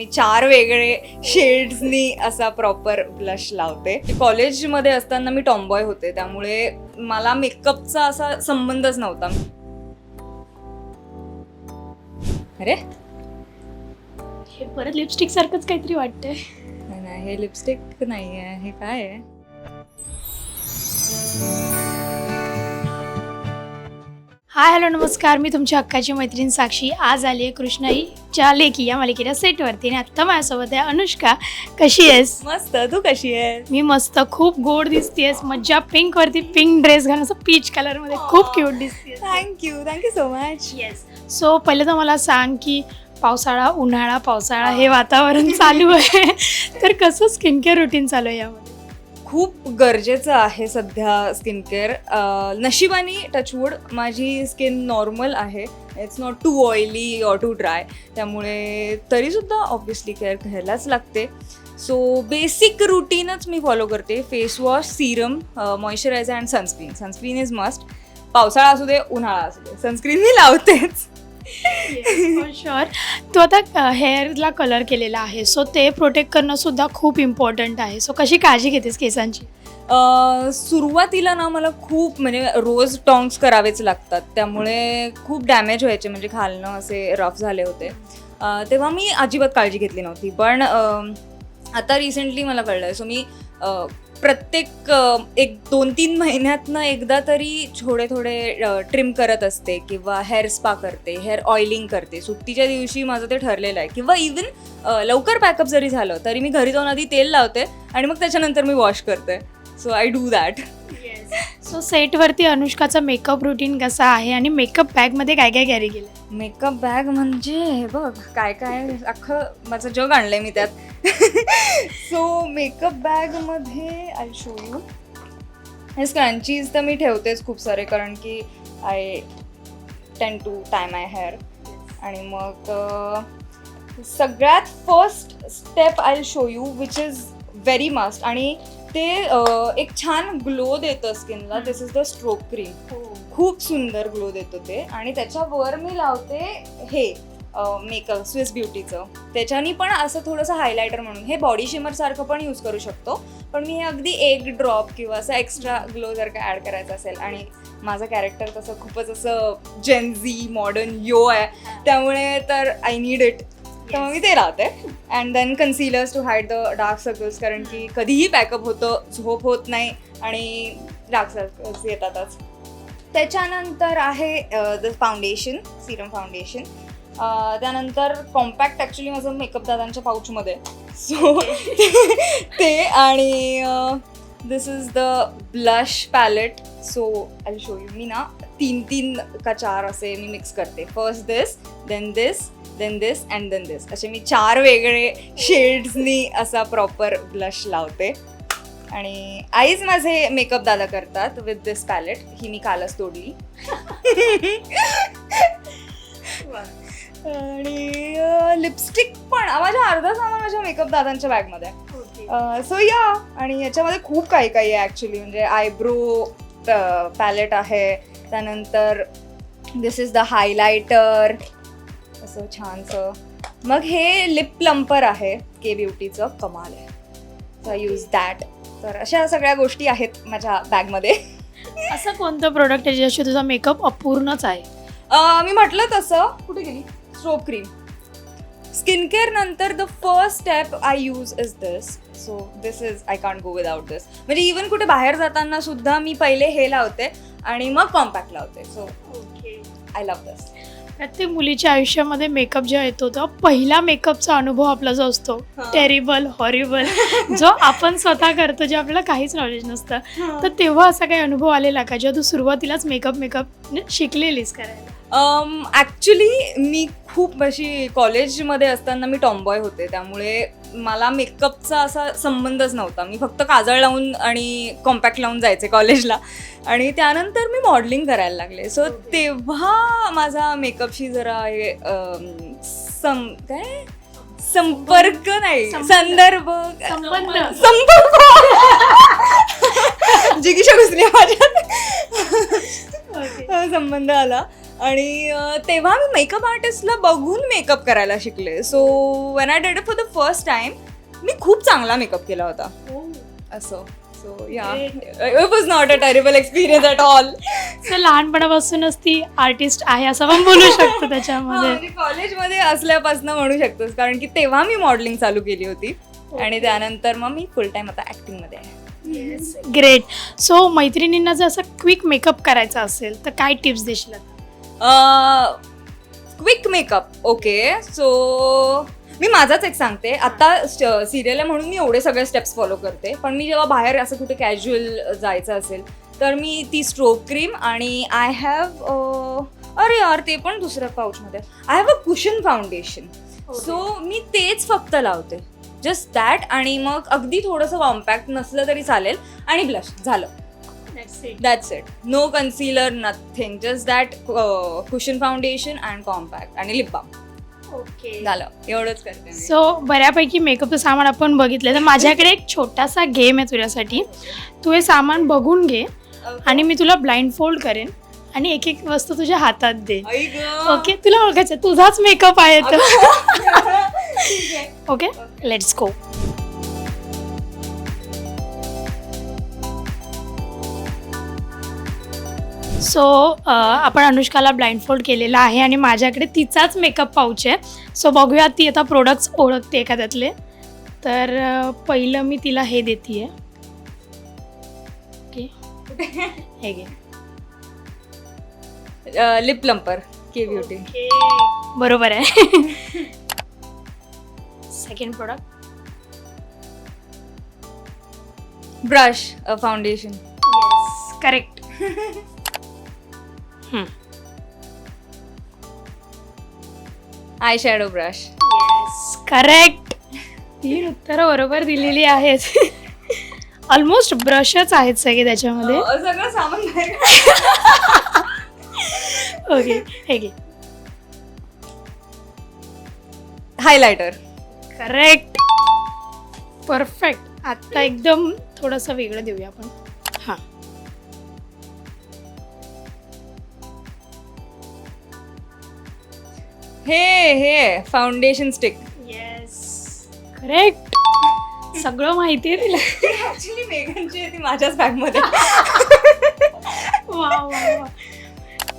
मी 4 वेगळे शेड्सनी असा proper blush लावते. कॉलेजमध्ये असताना मी टॉमबॉय होते, त्यामुळे मला मेकअपचा असा संबंधच नव्हता. अरे हे परत लिपस्टिक सारखंच काहीतरी वाटतंय. नाही, हे लिपस्टिक नाही आहे, हे काय आहे? हाय हॅलो नमस्कार, मी तुमची हक्काची मैत्रीण साक्षी. आज आली आहे कृष्णाईच्या लेकी या मालिकेच्या सेटवरती आणि आत्ता माझ्यासोबत आहे अनुष्का. कशी आहेस? मस्त. तू कशी आहेस? मी मस्त, खूप गोड दिसतेस. मज्जा. पिंक वरती पिंक ड्रेस घालून असं पीच कलर मध्ये खूप क्यूट दिसतेस. Thank you so much. Yes. So पहिले तर मला सांग की पावसाळा, उन्हाळा, पावसाळा हे वातावरण चालू आहे तर कसं स्किन केअर रुटीन चालू आहे यामध्ये? खूप गरजेचं आहे सध्या स्किन केअर. नशिबाने टचवूड माझी स्किन नॉर्मल आहे. It's not too oily or too dry, त्यामुळे तरीसुद्धा ऑब्व्हियसली केअर घ्यायलाच लागते. सो बेसिक रुटीनच मी फॉलो करते. Face wash, serum, moisturiser and sunscreen. Sunscreen is must. पावसाळा असू दे, उन्हाळा असू दे, सनस्क्रीन मी लावतेच. शुअर. तू आता हेअरला कलर केलेला आहे, सो ते प्रोटेक्ट करणं सुद्धा खूप इम्पॉर्टंट आहे. सो कशी काळजी घेतेस केसांची? सुरुवातीला ना मला खूप म्हणजे रोज टॉंग्स करावेच लागतात, त्यामुळे खूप डॅमेज व्हायचे, म्हणजे घालणं असे रफ झाले होते. तेव्हा मी अजिबात काळजी घेतली नव्हती. पण आता रिसेंटली मला कळलं आहे. सो मी प्रत्येक 1-2-3 महिन्यातनं एकदा तरी थोडे ट्रिम करत असते, किंवा हेअर स्पा करते, हेअर ऑइलिंग करते. सुट्टीच्या दिवशी माझं ते ठरलेलं आहे. किंवा इवन लवकर पॅकअप जरी झालं तरी मी घरी जाऊन आधी तेल लावते आणि मग त्याच्यानंतर मी वॉश करते. So I do that. So सेटवरती अनुष्काचा मेकअप रुटीन कसा आहे आणि मेकअप बॅगमध्ये काय काय कॅरी केलं? मेकअप बॅग म्हणजे हे बघ, काय काय अख्खं माझं जग आणलंय मी त्यात. सो मेकअप बॅगमध्ये आय शो यू. हे स्क्रंचीज तर मी ठेवतेच खूप सारे, कारण की आय टेंड टू टाय माय हेअर. आणि मग सगळ्यात first step I show you which is very must, आणि ते एक छान ग्लो देतं स्किनला. दिस इज द स्ट्रोक क्रीम. खूप सुंदर ग्लो देतो ते. आणि त्याच्यावर मी लावते हे मेकअप स्विस ब्युटीचं. त्याच्यानी पण असं थोडंसं हायलायटर म्हणून. हे बॉडी शिमर सारखं पण यूज करू शकतो, पण मी हे अगदी 1 ड्रॉप किंवा असं एक्स्ट्रा ग्लो जर का ॲड करायचं असेल, आणि माझं कॅरेक्टर तसं खूपच असं जेनझी मॉडर्न यो आहे, त्यामुळे तर आय नीड इट. तर मग मी ते लावते. And then concealers to hide the dark circles, कारण की कधीही पॅकअप होतं, झोप होत नाही आणि डार्क सर्कल्स येतातच. त्याच्यानंतर आहे द फाउंडेशन, सिरम फाउंडेशन. त्यानंतर कॉम्पॅक्ट ॲक्च्युली माझं मेकअप दादांच्या पाऊचमध्ये. सो ते. आणि this is the blush palette. So I show you. मी ना 3 का 4 असे मी मिक्स करते. First this, then this, then this and then this. असे मी 4 वेगळे शेड्सनी असा प्रॉपर ब्लश लावते. आणि आईज माझे मेकअप दादा करतात विथ दिस पॅलेट. ही मी कालच तोडली. आणि लिपस्टिक पण माझ्या अर्धा सामान माझ्या मेकअप दादांच्या बॅगमध्ये आहे. सो या. आणि याच्यामध्ये खूप काही काही आहे ॲक्च्युली. म्हणजे आयब्रो पॅलेट आहे. त्यानंतर दिस इज द हायलायटर असं छानसं. मग हे लिप प्लम्पर आहे के ब्युटीचं. कमाल आहे. So I use that. तर अशा सगळ्या गोष्टी आहेत माझ्या बॅगमध्ये. असं कोणतं प्रोडक्ट आहे ज्याशी तुझा मेकअप अपूर्णच आहे? मी म्हटलं तसं, कुठे गेली स्ट्रोक क्रीम. स्किन केअर नंतर the first step I use is this. So this is I can't go without this. म्हणजे इवन कुठे बाहेर जाताना सुद्धा मी पहिले हे लावते आणि मग कॉम्पॅक्ट लावते. सो आय लव्ह दिस. प्रत्येक मुलीच्या आयुष्यामध्ये मेकअप जेव्हा येतो तेव्हा पहिला मेकअपचा अनुभव आपला जो असतो, टेरिबल, हॉरिबल, जो आपण स्वतः करतो, जे आपल्याला काहीच नॉलेज नसतं, तर तेव्हा असा काही अनुभव आलेला का जेव्हा तू सुरुवातीलाच मेकअप शिकलेलीस करायला? ॲक्च्युली मी खूप अशी कॉलेजमध्ये असताना मी टॉमबॉय होते, त्यामुळे मला मेकअपचा असा संबंधच नव्हता. मी फक्त काजळ लावून आणि कॉम्पॅक्ट लावून जायचे कॉलेजला. आणि त्यानंतर मी मॉडेलिंग करायला लागले. सो तेव्हा माझा मेकअपशी जरा हे संपर्क नाही, संदर्भ, जिगीच्या घुसल्या माझ्यात संबंध आला. आणि तेव्हा मी मेकअप आर्टिस्टला बघून मेकअप करायला शिकले. So when I did it for the first time मी खूप चांगला मेकअप केला होता असं. So yeah it was not a terrible experience at all. So लहानपणापासूनच ती आर्टिस्ट आहे असं पण बोलू शकतो त्याच्यामध्ये. कॉलेजमध्ये असल्यापासून म्हणू शकतोस, कारण की तेव्हा मी मॉडेलिंग चालू केली होती आणि त्यानंतर मग मी फुल टाइम आता ऍक्टिंगमध्ये आहे. ग्रेट. सो मैत्रिणींना जर असं क्विक मेकअप करायचा असेल तर काय टिप्स देशील? Quick makeup okay. सो मी माझाच एक सांगते. आता सिरियल आहे म्हणून मी एवढे सगळे स्टेप्स फॉलो करते, पण मी जेव्हा बाहेर असं कुठे कॅज्युअल जायचं असेल तर मी ती स्ट्रोक क्रीम आणि आय हॅव अरे यार ते पण दुसऱ्या पाऊचमध्ये I have a cushion foundation. So मी तेच फक्त लावते, जस्ट दॅट. आणि मग अगदी थोडंसं कॉम्पॅक्ट नसलं तरी चालेल आणि ब्लश झालं. That's it. No concealer, nothing, just that cushion foundation and compact आणि लिप बाम. ओके झालं, एवढंच करते. सो बऱ्यापैकी मेकअपचं सामान आपण बघितलं. तर माझ्याकडे एक छोटासा गेम आहे तुझ्यासाठी. तू हे सामान बघून घे आणि मी तुला ब्लाइंड फोल्ड करेन आणि एक एक वस्तू तुझ्या हातात दे. ओके, तुला ओळखायचं तुझाच मेकअप आहे तर. Okay, let's go. सो आपण अनुष्काला ब्लाइंड फोल्ड केलेला आहे आणि माझ्याकडे तिचाच मेकअप पाऊच आहे. सो बघूया ती आता प्रोडक्ट्स ओळखते एखाद्यातले. तर पहिलं मी तिला हे देते. ओके, हे घे. लिप प्लम्पर के ब्युटी. बरोबर आहे. Second product brush foundation. Correct. Eye shadow brush. Correct. 3 उत्तरं बरोबर दिलेली आहेत. ऑलमोस्ट ब्रशच आहेत सगळे त्याच्यामध्ये. सगळं सामान बाहेर. ओके, हे घे. हायलायटर. करेक्ट. परफेक्ट. आता एकदम थोडंसं वेगळं देऊया आपण. हां, हे फाउंडेशन स्टिक. Yes, correct. सगळं माहिती आहे तिला. ऍक्च्युली मेघनची आहे ती माझ्याच बॅगमध्ये. वा वा वा.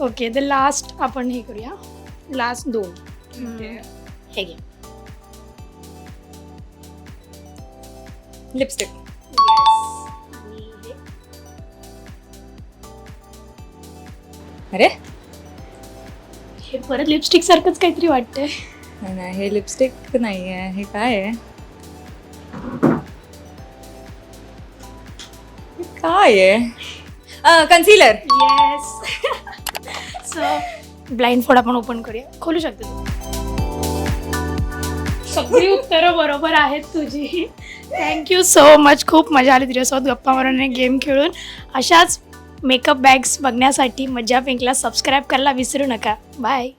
ओके, द लास्ट आपण हे करूया. लास्ट 2. हे घे. लिपस्टिक. अरे हे परत लिपस्टिक सारखंच काहीतरी वाटतंय. नाही, हे लिपस्टिक नाही आहे. हे काय आहे? काय आहे? Concealer. Yes. So blind fold आपण ओपन करूया. खोलू शकते तू. सगळी उत्तरं बरोबर आहेत तुझी. Thank you so much. खूप मजा आली तुझ्यासोबत गप्पा मारून आणि गेम खेळून. अशाच मेकअप बॅग्स बघण्यासाठी मज्जा पिंकला सबस्क्राईब करायला विसरू नका. बाय.